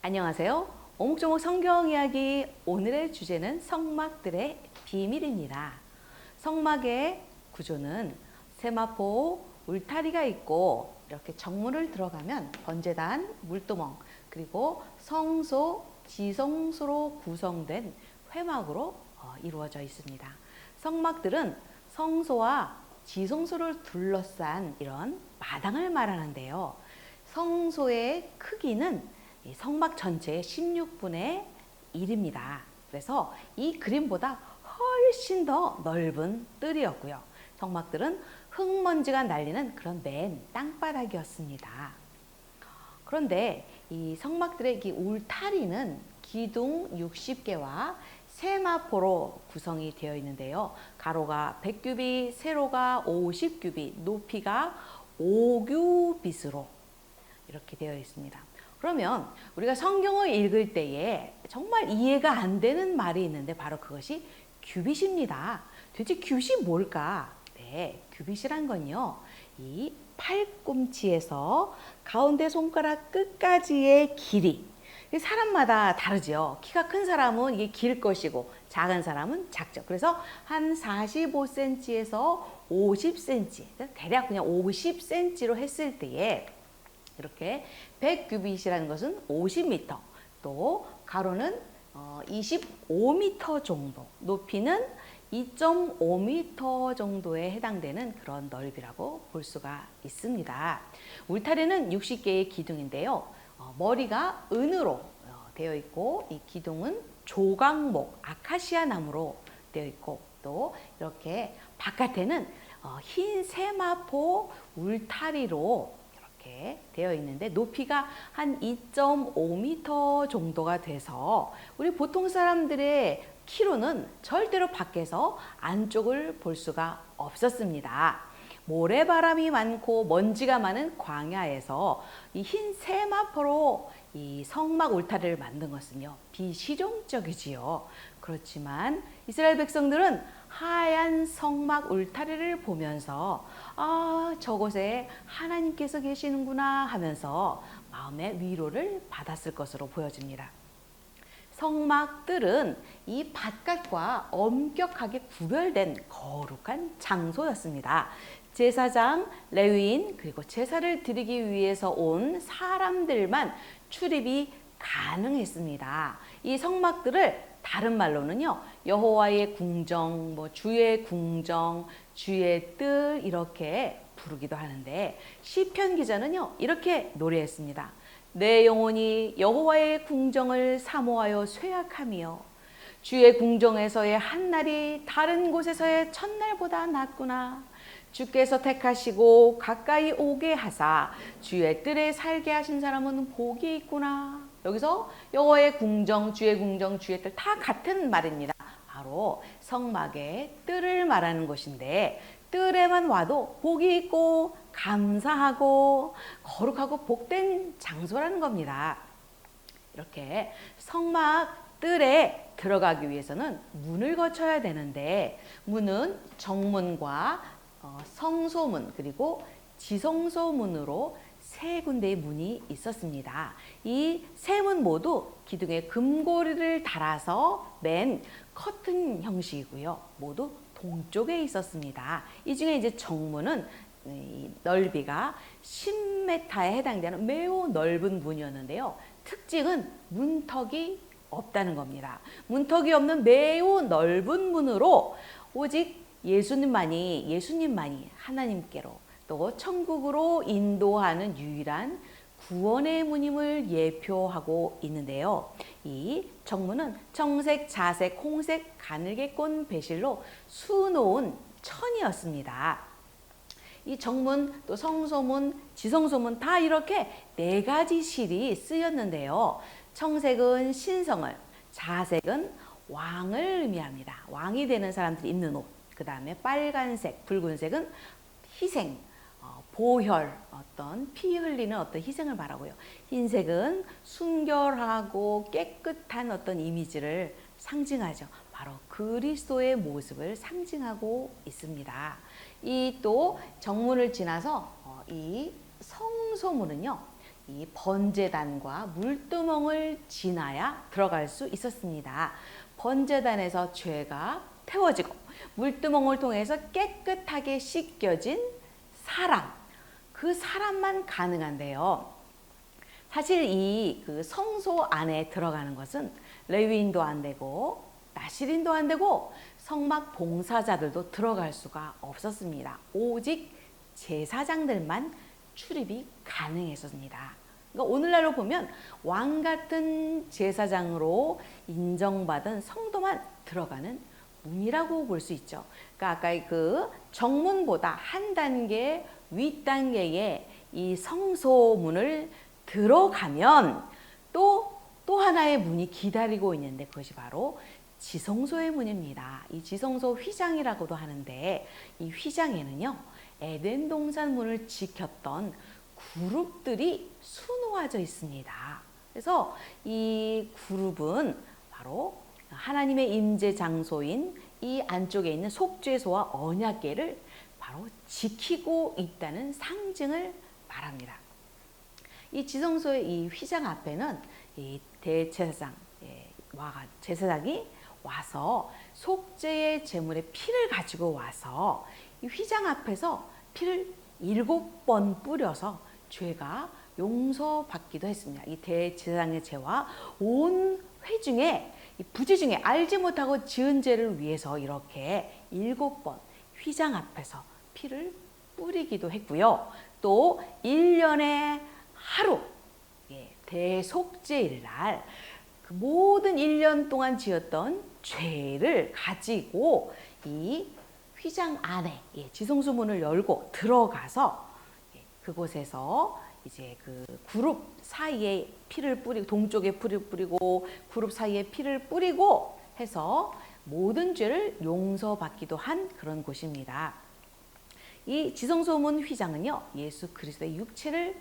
안녕하세요. 오목조목 성경 이야기 오늘의 주제는 성막들의 비밀입니다. 성막의 구조는 세마포, 울타리가 있고 이렇게 정문을 들어가면 번제단, 물두멍, 그리고 성소, 지성소로 구성된 회막으로 이루어져 있습니다. 성막들은 성소와 지성소를 둘러싼 이런 마당을 말하는데요. 성소의 크기는 이 성막 전체의 16분의 1입니다. 그래서 이 그림보다 훨씬 더 넓은 뜰이었고요. 성막들은 흙먼지가 날리는 그런 맨 땅바닥이었습니다. 그런데 이 성막들의 이 울타리는 기둥 60개와 세마포로 구성이 되어 있는데요. 가로가 100규빗, 세로가 50규빗, 높이가 5규빗으로 이렇게 되어 있습니다. 그러면 우리가 성경을 읽을 때에 정말 이해가 안 되는 말이 있는데 바로 그것이 규빗입니다. 도대체 규빗이 뭘까? 네, 규빗이란 건요. 이 팔꿈치에서 가운데 손가락 끝까지의 길이 사람마다 다르죠. 키가 큰 사람은 이게 길 것이고 작은 사람은 작죠. 그래서 한 45cm에서 50cm, 대략 그냥 50cm로 했을 때에 이렇게 100규빗이라는 것은 50m, 또 가로는 25m 정도, 높이는 2.5m 정도에 해당되는 그런 넓이라고 볼 수가 있습니다. 울타리는 60개의 기둥인데요. 머리가 은으로 되어 있고 이 기둥은 조각목, 아카시아 나무로 되어 있고 또 이렇게 바깥에는 흰 세마포 울타리로 이렇게 되어 있는데 높이가 한 2.5m 정도가 돼서 우리 보통 사람들의 키로는 절대로 밖에서 안쪽을 볼 수가 없었습니다. 모래바람이 많고 먼지가 많은 광야에서 이 흰 세마포로 이 성막 울타리를 만든 것은요, 비실용적이지요. 그렇지만 이스라엘 백성들은 하얀 성막 울타리를 보면서 저곳에 하나님께서 계시는구나 하면서 마음의 위로를 받았을 것으로 보여집니다. 성막들은 이 바깥과 엄격하게 구별된 거룩한 장소였습니다. 제사장, 레위인, 그리고 제사를 드리기 위해서 온 사람들만 출입이 가능했습니다. 이 성막들을 다른 말로는요, 여호와의 궁정, 주의 궁정, 주의 뜰 이렇게 부르기도 하는데 시편 기자는요, 이렇게 노래했습니다. 내 영혼이 여호와의 궁정을 사모하여 쇠약하며 주의 궁정에서의 한날이 다른 곳에서의 첫날보다 낫구나. 주께서 택하시고 가까이 오게 하사 주의 뜰에 살게 하신 사람은 복이 있구나. 여기서 여호와의 궁정, 주의 뜰 다 같은 말입니다. 바로 성막의 뜰을 말하는 것인데 뜰에만 와도 복이 있고 감사하고 거룩하고 복된 장소라는 겁니다. 이렇게 성막 뜰에 들어가기 위해서는 문을 거쳐야 되는데 문은 정문과 성소문 그리고 지성소문으로 세 군데의 문이 있었습니다. 이 세 문 모두 기둥에 금고리를 달아서 맨 커튼 형식이고요. 모두 동쪽에 있었습니다. 이 중에 이제 정문은 넓이가 10m에 해당되는 매우 넓은 문이었는데요. 특징은 문턱이 없다는 겁니다. 문턱이 없는 매우 넓은 문으로 오직 예수님만이 하나님께로 또 천국으로 인도하는 유일한 구원의 문임을 예표하고 있는데요. 이 정문은 청색, 자색, 홍색, 가늘게꼰 배실로 수놓은 천이었습니다. 이 정문, 또 성소문, 지성소문 다 이렇게 네 가지 실이 쓰였는데요. 청색은 신성을, 자색은 왕을 의미합니다. 왕이 되는 사람들이 입는 옷. 그 다음에 빨간색, 붉은색은 희생, 보혈, 어떤 피 흘리는 어떤 희생을 말하고요. 흰색은 순결하고 깨끗한 어떤 이미지를 상징하죠. 바로 그리스도의 모습을 상징하고 있습니다. 이 또 정문을 지나서 이 성소문은요, 이 번제단과 물두멍을 지나야 들어갈 수 있었습니다. 번제단에서 죄가 태워지고 물두멍을 통해서 깨끗하게 씻겨진 사람, 그 사람만 가능한데요. 사실 이 그 성소 안에 들어가는 것은 레위인도 안 되고 나실인도 안 되고 성막 봉사자들도 들어갈 수가 없었습니다. 오직 제사장들만 출입이 가능했었습니다. 그러니까 오늘날로 보면 왕 같은 제사장으로 인정받은 성도만 들어가는 문이라고 볼 수 있죠. 그러니까 아까 그 정문보다 한 단계 윗단계의 이 성소문을 들어가면 또 하나의 문이 기다리고 있는데 그것이 바로 지성소의 문입니다. 이 지성소 휘장이라고도 하는데 이 휘장에는요, 에덴 동산 문을 지켰던 그룹들이 수놓아져 있습니다. 그래서 이 그룹은 바로 하나님의 임재 장소인 이 안쪽에 있는 속죄소와 언약궤를 바로 지키고 있다는 상징을 말합니다. 이 지성소의 이 휘장 앞에는 이 대제사장, 제사장이 와서 속죄의 제물의 피를 가지고 와서 이 휘장 앞에서 피를 7번 뿌려서 죄가 용서받기도 했습니다. 이 대제사장의 죄와 온 회중의 부지 중에 알지 못하고 지은 죄를 위해서 이렇게 7번 휘장 앞에서 피를 뿌리기도 했고요. 또 1년에 하루, 대속죄일 날 그 모든 1년 동안 지었던 죄를 가지고 이 휘장 안에 지성소 문을 열고 들어가서 그곳에서 이제 그 그룹 사이에 피를 뿌리고, 동쪽에 피를 뿌리고 그룹 사이에 피를 뿌리고 해서 모든 죄를 용서받기도 한 그런 곳입니다. 이 지성소문 휘장은요, 예수 그리스도의 육체를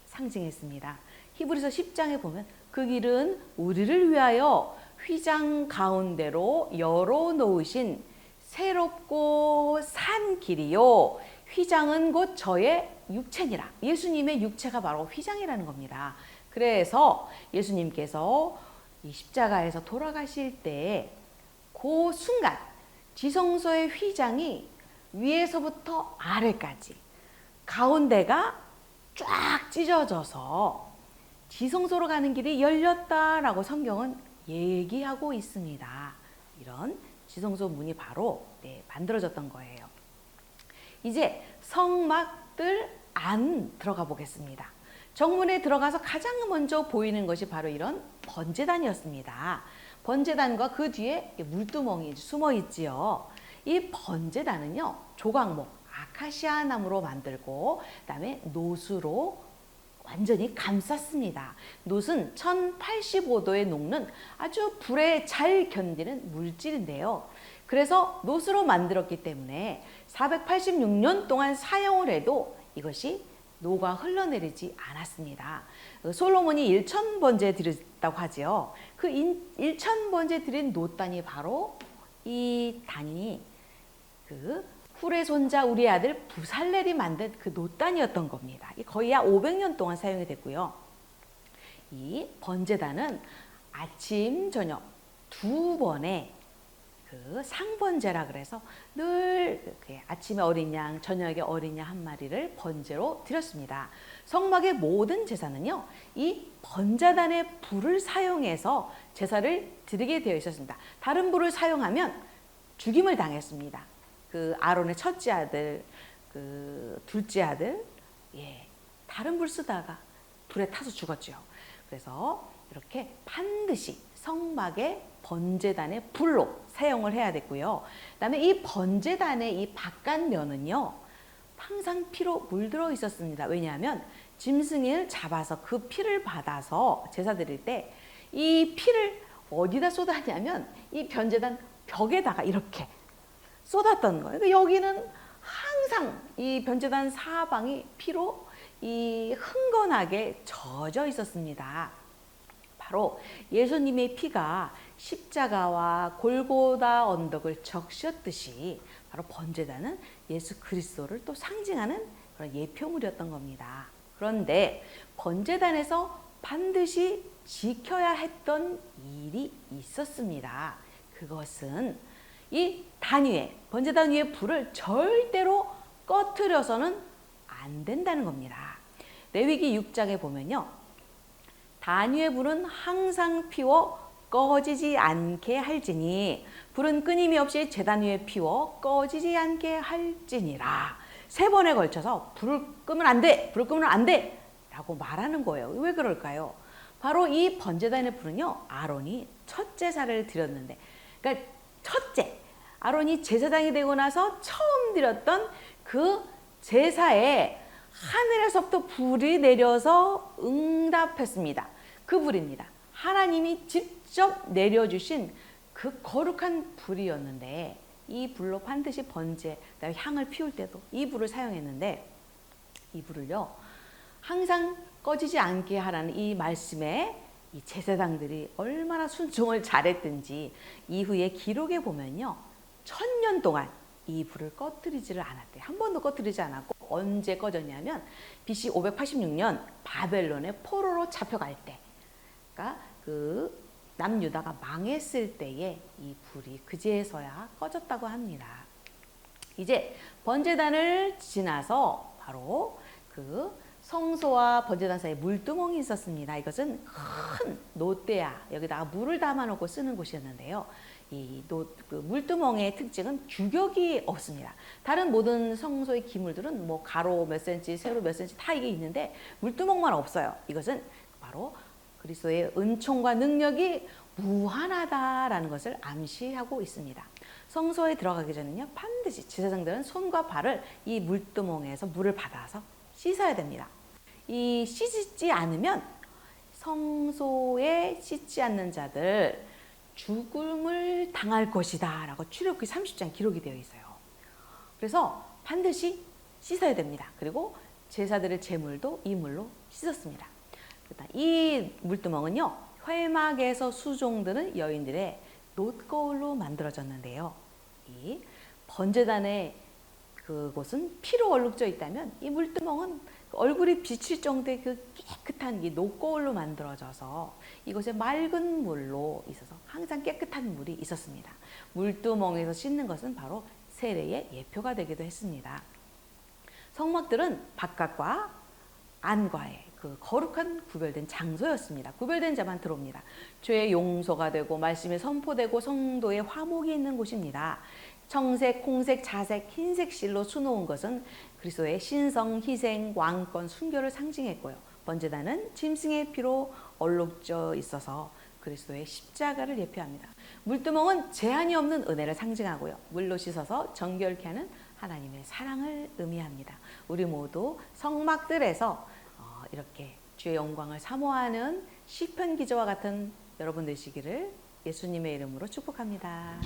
상징했습니다. 히브리서 10장에 보면 그 길은 우리를 위하여 휘장 가운데로 열어놓으신 새롭고 산 길이요, 휘장은 곧 저의 육체니라. 예수님의 육체가 바로 휘장이라는 겁니다. 그래서 예수님께서 이 십자가에서 돌아가실 때 그 순간 지성소의 휘장이 위에서부터 아래까지 가운데가 쫙 찢어져서 지성소로 가는 길이 열렸다라고 성경은 얘기하고 있습니다. 이런 지성소 문이 바로 만들어졌던 거예요. 이제 성막들 안 들어가 보겠습니다. 정문에 들어가서 가장 먼저 보이는 것이 바로 이런 번제단이었습니다. 번제단과 그 뒤에 물두멍이 숨어 있지요. 이 번제단은요, 조각목, 아카시아 나무로 만들고 그다음에 노수로 완전히 감쌌습니다. 노은 1085도에 녹는 아주 불에 잘 견디는 물질인데요. 그래서 노수로 만들었기 때문에 486년 동안 사용을 해도 이것이 노가 흘러내리지 않았습니다. 솔로몬이 1000번제 드렸다고 하지요. 그 1000번제 드린 노단이 바로 이 단이 그 훌의 손자 우리 아들 부살렐이 만든 그 노단이었던 겁니다. 거의 약 500년 동안 사용이 됐고요. 이 번제단은 아침 저녁 2번의 그 상번제라 그래서 늘 아침에 어린 양, 저녁에 어린 양 한 마리를 번제로 드렸습니다. 성막의 모든 제사는요, 이 번제단의 불을 사용해서 제사를 드리게 되어 있었습니다. 다른 불을 사용하면 죽임을 당했습니다. 그 아론의 첫째 아들, 그 둘째 아들, 다른 불 쓰다가 불에 타서 죽었죠. 그래서 이렇게 반드시 성막의 번제단의 불로 사용을 해야 됐고요. 그다음에 이 번제단의 이 바깥면은요, 항상 피로 물들어 있었습니다. 왜냐하면 짐승을 잡아서 그 피를 받아서 제사 드릴 때 이 피를 어디다 쏟았냐면 이 번제단 벽에다가 이렇게 쏟았던 거예요. 그러니까 여기는 항상 이 번제단 사방이 피로 이 흥건하게 젖어 있었습니다. 바로 예수님의 피가 십자가와 골고다 언덕을 적셨듯이 바로 번제단은 예수 그리스도를 또 상징하는 그런 예표물이었던 겁니다. 그런데 번제단에서 반드시 지켜야 했던 일이 있었습니다. 그것은 이 단 위에, 번제단 위에 불을 절대로 꺼트려서는 안 된다는 겁니다. 레위기 6장에 보면요. 단 위의 불은 항상 피워 꺼지지 않게 할지니 불은 끊임이 없이 제단 위에 피워 꺼지지 않게 할지니라. 3번에 걸쳐서 불을 끄면 안 돼! 불을 끄면 안 돼! 라고 말하는 거예요. 왜 그럴까요? 바로 이 번제단의 불은요. 아론이 첫 제사를 드렸는데, 그러니까 첫째, 아론이 제사장이 되고 나서 처음 드렸던 그 제사에 하늘에서부터 불이 내려서 응답했습니다. 그 불입니다. 하나님이 직접 내려주신 그 거룩한 불이었는데, 이 불로 반드시 번제, 그다음에 향을 피울 때도 이 불을 사용했는데, 이 불을요 항상 꺼지지 않게 하라는 이 말씀에 이 제사장들이 얼마나 순종을 잘했든지 이후에 기록에 보면요 1000년 동안 이 불을 꺼뜨리지를 않았대요. 한 번도 꺼뜨리지 않았고, 언제 꺼졌냐면 BC 586년 바벨론의 포로로 잡혀갈 때, 그러니까 그 남유다가 망했을 때에 이 불이 그제서야 꺼졌다고 합니다. 이제 번제단을 지나서 바로 그 성소와 번제단 사이에 물두멍이 있었습니다. 이것은 큰 노대야, 여기다가 물을 담아놓고 쓰는 곳이었는데요. 이 물두멍의 특징은 규격이 없습니다. 다른 모든 성소의 기물들은 뭐 가로 몇 센치, 세로 몇 센치 다 이게 있는데 물두멍만 없어요. 이것은 바로 그리스도의 은총과 능력이 무한하다라는 것을 암시하고 있습니다. 성소에 들어가기 전에는요 반드시 제사장들은 손과 발을 이 물두멍에서 물을 받아서 씻어야 됩니다. 이 씻지 않으면 성소에 씻지 않는 자들 죽음을 당할 것이다 라고 출애굽기 30장 기록이 되어 있어요. 그래서 반드시 씻어야 됩니다. 그리고 제사들의 제물도 이 물로 씻었습니다. 이 물두멍은요 회막에서 수종드는 여인들의 놋거울로 만들어졌는데요. 이 번제단의 그곳은 피로 얼룩져 있다면 이 물두멍은 얼굴이 비칠 정도의 그 깨끗한 이 놋거울로 만들어져서 이곳에 맑은 물로 있어서 항상 깨끗한 물이 있었습니다. 물두멍에서 씻는 것은 바로 세례의 예표가 되기도 했습니다. 성막들은 바깥과 안과의 그 거룩한 구별된 장소였습니다. 구별된 자만 들어옵니다. 죄의 용서가 되고 말씀이 선포되고 성도의 화목이 있는 곳입니다. 청색, 홍색, 자색, 흰색 실로 수놓은 것은 그리스도의 신성, 희생, 왕권, 순교를 상징했고요. 번제단은 짐승의 피로 얼룩져 있어서 그리스도의 십자가를 예표합니다. 물두멍은 제한이 없는 은혜를 상징하고요. 물로 씻어서 정결케 하는 하나님의 사랑을 의미합니다. 우리 모두 성막들에서 이렇게 주의 영광을 사모하는 시편 기자와 같은 여러분 되시기를 예수님의 이름으로 축복합니다.